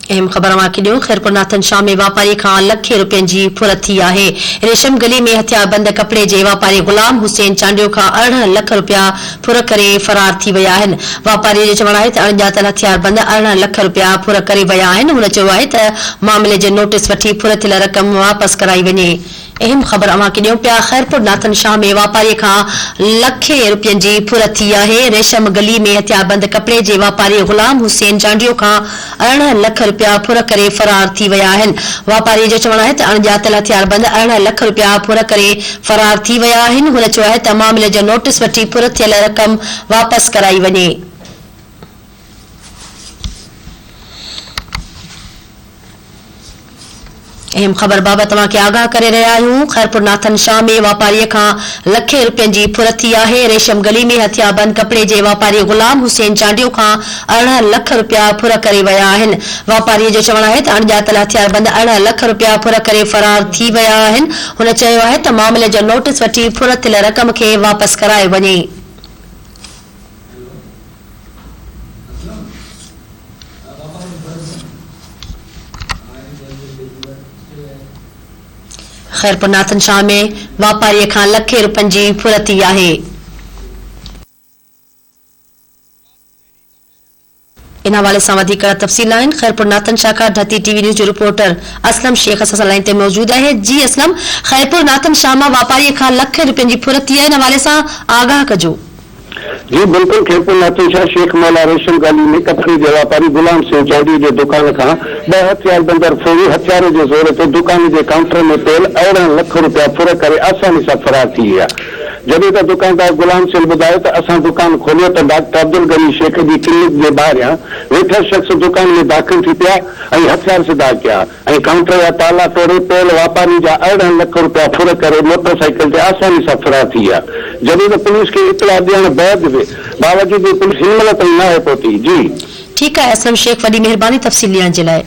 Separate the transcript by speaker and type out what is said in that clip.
Speaker 1: अहम ख़बर मां ॾियो ख़ैरपुर नाथन शाह में वापारी खां लखे रुपयनि जी फुरत थी आहे। रेशम गली में हथियारबंद कपड़े जे वापारी गुलाम हुसैन चांडियो खां 18 लख रुपया फुर करे फरार थी विया आहिनि। वापारी जो चवणु आहे त अणॼातल हथियारबंद 18 लख रुपया फुर करे विया आहिनि। हुन चयो आहे त मामले जो नोटिस वठी फुर थियल रक़म वापसि कराई वञे। अहम ख़बर अवां खे ॾियूं पिया ख़ैरपुर नाथन शाह में वापारी खां लखे रुपयनि जी फुरत थी आहे। रेशम गली में हथियारबंद कपड़े जे वापारी गुलाम हुसैन चांडियो खां 18 लख रुपया फुर करे फरार थी विया आहिनि। वापारी जो चवणु आहे त अणॼातल हथियारबंद 18 लख रुपया फुर करे फरार थी विया आहिनि। हुन चयो आहे त मामले जो नोटिस वठी फुर थियल रक़म वापसि कराई वञे। अहम ख़बर बाबति तव्हां खे आगाह करे रहिया आहियूं। ख़ैरपुर नाथन शाह में वापारीअ खां लखे रुपयनि जी फुरत थी आहे। रेशम गली में हथियारबंद कपड़े जे वापारी गुलाम हुसैन चांडियो खां 18 लख रुपया फुर करे विया आहिनि। वापारीअ जो चवणु आहे त अणॼातल हथियारबंद 18 लख रुपया फुर करे फरार थी विया आहिनि। हुन चयो आहे त मामले जो नोटिस वठी फुर थियल रक़म खे वापसि कराए वञे। ख़ैरपुर नाथन शाह में वापारीअ खां लखे रुपयनि जी फुरत थी आहे। इन हवाले सां वधीक तफ़सील आहिनि। ख़ैरपुर नाथन शाह खां ढती टीवी न्यूज़ जो रिपोर्टर असलम शेख असां सां लाइन ते मौजूद आहे। जी असलम, ख़ैरपुर नाथन शाह मां वापारीअ खां लखे रुपयनि जी फुरत थी आहे, इन हवाले सां आगाह कजो।
Speaker 2: जी बिल्कुल, ख़ैरपुर नाथन शाह शेख मौला रेशम गली में कपड़े जे वापारी गुलाम सिंह चौधरी जे दुकान खां 2 हथियारबंदर फौजी हथियार जे ज़ोर ते दुकान जे काउंटर में पियल 18 लख रुपया फुर करे आसानी सां फरार थी विया। जॾहिं त दुकानदार गुलाम सिंह ॿुधायो त असां दुकान खोलियो त डॉक्टर अब्दुल गनी शेख जी क्लिनिक जे ॿाहिरियां वेठा शख़्स दुकान में दाख़िल थी पिया ऐं हथियार सिधा कया ऐं काउंटर जा ताला तोड़े पियल वापारी जा 18 लख रुपया फुर करे मोटरसाइकिल ते आसानी सां फरार थी विया। जॾहिं त पुलिस खे इतला ॾियण बैदि बावजूद पुलिस हिन महिल ताईं न आहे पहुती। जी
Speaker 1: ठीकु आहे असलम शेख, वॾी महिरबानी तफ़सील ॾियण जे लाइ।